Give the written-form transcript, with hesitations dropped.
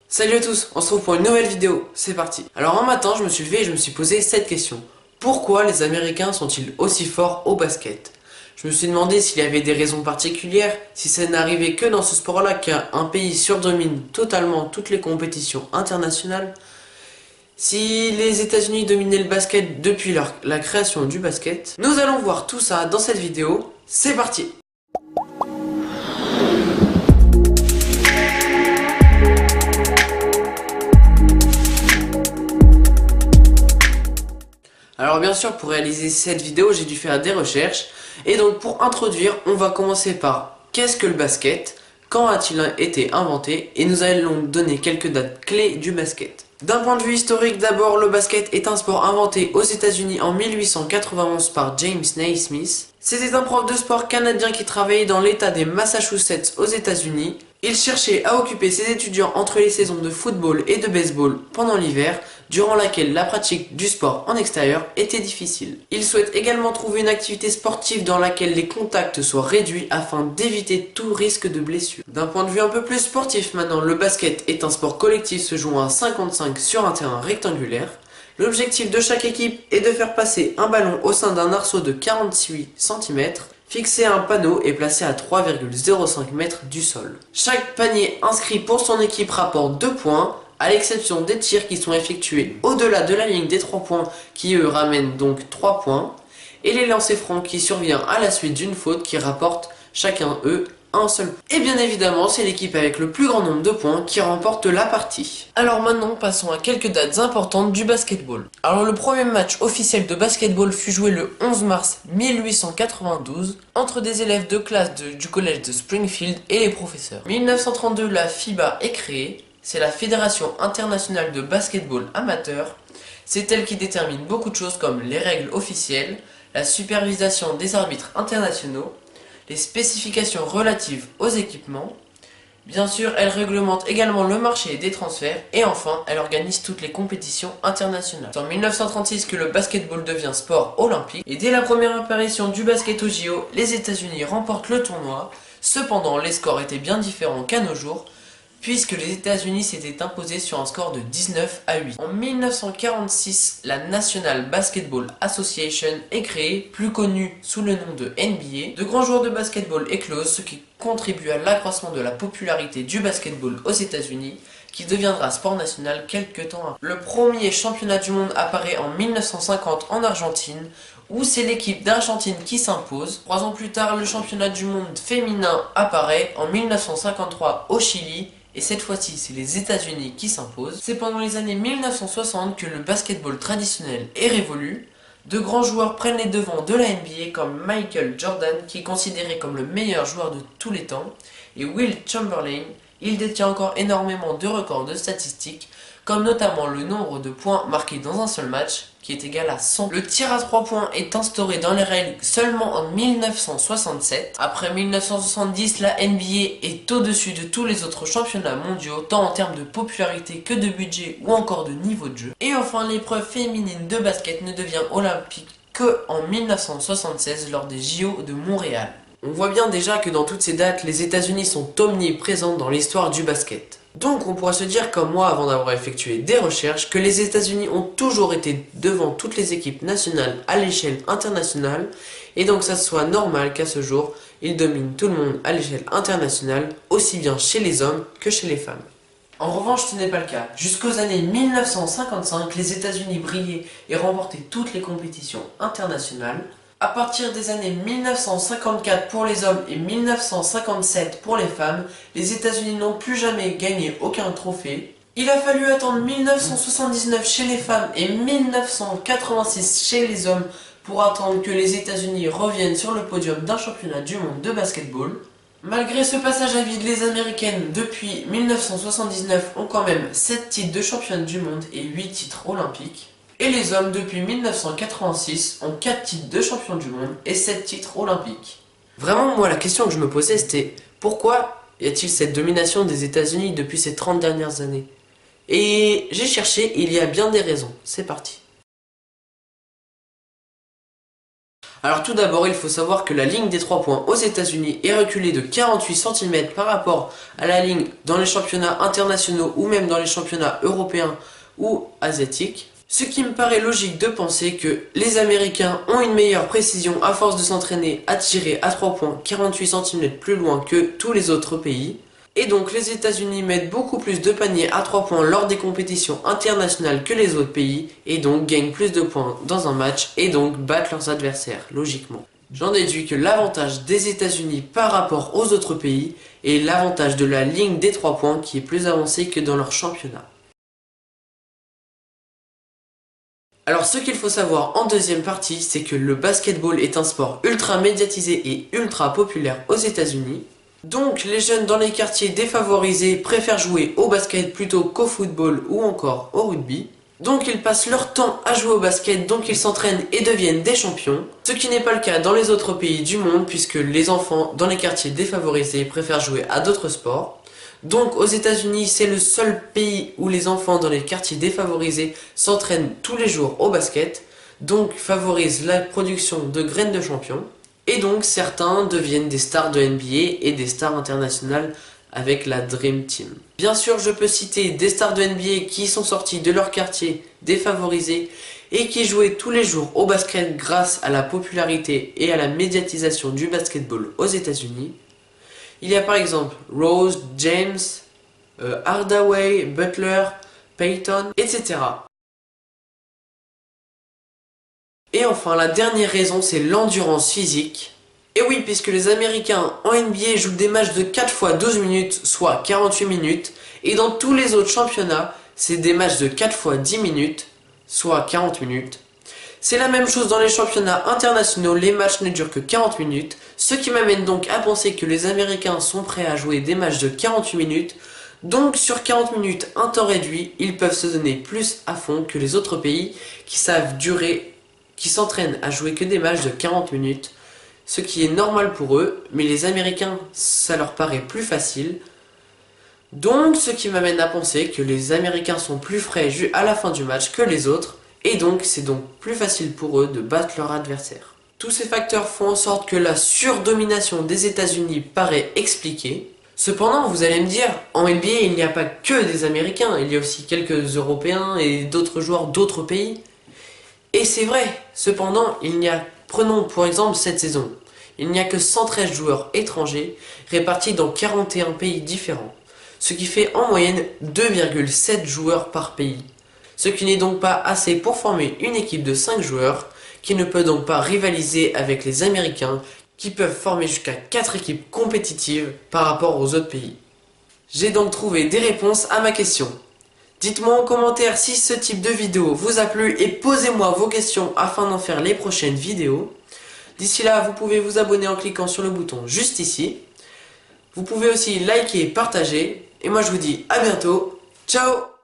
Salut à tous, on se retrouve pour une nouvelle vidéo, c'est parti. Alors un matin, je me suis levé et je me suis posé cette question. Pourquoi les Américains sont-ils aussi forts au basket? Je me suis demandé s'il y avait des raisons particulières, si ça n'arrivait que dans ce sport-là qu'un pays surdomine totalement toutes les compétitions internationales, si les États-Unis dominaient le basket depuis la création du basket. Nous allons voir tout ça dans cette vidéo, c'est parti. Alors bien sûr, pour réaliser cette vidéo, j'ai dû faire des recherches. Et donc pour introduire, on va commencer par qu'est-ce que le basket? Quand a-t-il été inventé? Et nous allons donner quelques dates clés du basket. D'un point de vue historique, d'abord, le basket est un sport inventé aux États-Unis en 1891 par James Naismith. C'était un prof de sport canadien qui travaillait dans l'état des Massachusetts aux États-Unis. Il cherchait à occuper ses étudiants entre les saisons de football et de baseball pendant l'hiver, durant laquelle la pratique du sport en extérieur était difficile. Il souhaite également trouver une activité sportive dans laquelle les contacts soient réduits afin d'éviter tout risque de blessure. D'un point de vue un peu plus sportif maintenant, le basket est un sport collectif se jouant à 55 sur un terrain rectangulaire. L'objectif de chaque équipe est de faire passer un ballon au sein d'un arceau de 48 cm, fixé à un panneau et placé à 3,05 mètres du sol. Chaque panier inscrit pour son équipe rapporte 2 points, à l'exception des tirs qui sont effectués au-delà de la ligne des 3 points qui eux ramènent donc 3 points, et les lancers francs qui survient à la suite d'une faute qui rapporte chacun eux un seul point. Et bien évidemment, c'est l'équipe avec le plus grand nombre de points qui remporte la partie. Alors maintenant, passons à quelques dates importantes du basketball. Alors le premier match officiel de basketball fut joué le 11 mars 1892 entre des élèves de classe du collège de Springfield et les professeurs. En 1932, la FIBA est créée. C'est la Fédération internationale de basketball amateur. C'est elle qui détermine beaucoup de choses comme les règles officielles, la supervision des arbitres internationaux, les spécifications relatives aux équipements. Bien sûr, elle réglemente également le marché des transferts et enfin, elle organise toutes les compétitions internationales. C'est en 1936 que le basketball devient sport olympique et dès la première apparition du basket au JO, les États-Unis remportent le tournoi. Cependant, les scores étaient bien différents qu'à nos jours, puisque les États-Unis s'étaient imposés sur un score de 19 à 8. En 1946, la National Basketball Association est créée, plus connue sous le nom de NBA. De grands joueurs de basketball éclosent, ce qui contribue à l'accroissement de la popularité du basketball aux États-Unis, qui deviendra sport national quelques temps après. Le premier championnat du monde apparaît en 1950 en Argentine, où c'est l'équipe d'Argentine qui s'impose. 3 ans plus tard, le championnat du monde féminin apparaît en 1953 au Chili, et cette fois-ci, c'est les États-Unis qui s'imposent. C'est pendant les années 1960 que le basketball traditionnel est révolu. De grands joueurs prennent les devants de la NBA comme Michael Jordan, qui est considéré comme le meilleur joueur de tous les temps, et Wilt Chamberlain. Il détient encore énormément de records de statistiques, comme notamment le nombre de points marqués dans un seul match, qui est égal à 100. Le tir à 3 points est instauré dans les règles seulement en 1967. Après 1970, la NBA est au-dessus de tous les autres championnats mondiaux, tant en termes de popularité que de budget ou encore de niveau de jeu. Et enfin, l'épreuve féminine de basket ne devient olympique qu'en 1976 lors des JO de Montréal. On voit bien déjà que dans toutes ces dates, les États-Unis sont omniprésents dans l'histoire du basket. Donc on pourra se dire comme moi avant d'avoir effectué des recherches que les États-Unis ont toujours été devant toutes les équipes nationales à l'échelle internationale et donc ça soit normal qu'à ce jour, ils dominent tout le monde à l'échelle internationale, aussi bien chez les hommes que chez les femmes. En revanche, ce n'est pas le cas. Jusqu'aux années 1955, les États-Unis brillaient et remportaient toutes les compétitions internationales. À partir des années 1954 pour les hommes et 1957 pour les femmes, les États-Unis n'ont plus jamais gagné aucun trophée. Il a fallu attendre 1979 chez les femmes et 1986 chez les hommes pour attendre que les États-Unis reviennent sur le podium d'un championnat du monde de basketball. Malgré ce passage à vide, les Américaines, depuis 1979, ont quand même 7 titres de championne du monde et 8 titres olympiques. Et les hommes, depuis 1986, ont 4 titres de champion du monde et 7 titres olympiques. Vraiment, moi, la question que je me posais, c'était pourquoi y a-t-il cette domination des États-Unis depuis ces 30 dernières années? Et j'ai cherché, il y a bien des raisons. C'est parti. Alors tout d'abord, il faut savoir que la ligne des 3 points aux États-Unis est reculée de 48 cm par rapport à la ligne dans les championnats internationaux ou même dans les championnats européens ou asiatiques. Ce qui me paraît logique de penser que les Américains ont une meilleure précision à force de s'entraîner à tirer à 3 points 48 cm plus loin que tous les autres pays. Et donc les États-Unis mettent beaucoup plus de paniers à 3 points lors des compétitions internationales que les autres pays et donc gagnent plus de points dans un match et donc battent leurs adversaires, logiquement. J'en déduis que l'avantage des États-Unis par rapport aux autres pays est l'avantage de la ligne des 3 points qui est plus avancée que dans leur championnat. Alors ce qu'il faut savoir en deuxième partie, c'est que le basketball est un sport ultra médiatisé et ultra populaire aux États-Unis. Donc les jeunes dans les quartiers défavorisés préfèrent jouer au basket plutôt qu'au football ou encore au rugby. Donc ils passent leur temps à jouer au basket, donc ils s'entraînent et deviennent des champions. Ce qui n'est pas le cas dans les autres pays du monde puisque les enfants dans les quartiers défavorisés préfèrent jouer à d'autres sports. Donc aux États-Unis, c'est le seul pays où les enfants dans les quartiers défavorisés s'entraînent tous les jours au basket, donc favorise la production de graines de champions. Et donc certains deviennent des stars de NBA et des stars internationales avec la Dream Team. Bien sûr, je peux citer des stars de NBA qui sont sortis de leur quartier défavorisé et qui jouaient tous les jours au basket grâce à la popularité et à la médiatisation du basketball aux États-Unis. Il y a par exemple Rose, James, Hardaway, Butler, Payton, etc. Et enfin, la dernière raison, c'est l'endurance physique. Et oui, puisque les Américains en NBA jouent des matchs de 4 fois 12 minutes, soit 48 minutes, et dans tous les autres championnats, c'est des matchs de 4 fois 10 minutes, soit 40 minutes. C'est la même chose dans les championnats internationaux, les matchs ne durent que 40 minutes, ce qui m'amène donc à penser que les Américains sont prêts à jouer des matchs de 48 minutes, donc sur 40 minutes, un temps réduit, ils peuvent se donner plus à fond que les autres pays qui savent durer, qui s'entraînent à jouer que des matchs de 40 minutes, ce qui est normal pour eux, mais les Américains, ça leur paraît plus facile. Donc ce qui m'amène à penser que les Américains sont plus frais à la fin du match que les autres, et donc c'est donc plus facile pour eux de battre leur adversaire. Tous ces facteurs font en sorte que la surdomination des États-Unis paraît expliquée. Cependant, vous allez me dire, en NBA il n'y a pas que des Américains, il y a aussi quelques Européens et d'autres joueurs d'autres pays. Et c'est vrai, cependant, prenons pour exemple cette saison, il n'y a que 113 joueurs étrangers répartis dans 41 pays différents, ce qui fait en moyenne 2,7 joueurs par pays. Ce qui n'est donc pas assez pour former une équipe de 5 joueurs, qui ne peut donc pas rivaliser avec les Américains, qui peuvent former jusqu'à 4 équipes compétitives par rapport aux autres pays. J'ai donc trouvé des réponses à ma question. Dites-moi en commentaire si ce type de vidéo vous a plu et posez-moi vos questions afin d'en faire les prochaines vidéos. D'ici là, vous pouvez vous abonner en cliquant sur le bouton juste ici. Vous pouvez aussi liker et partager. Et moi je vous dis à bientôt. Ciao!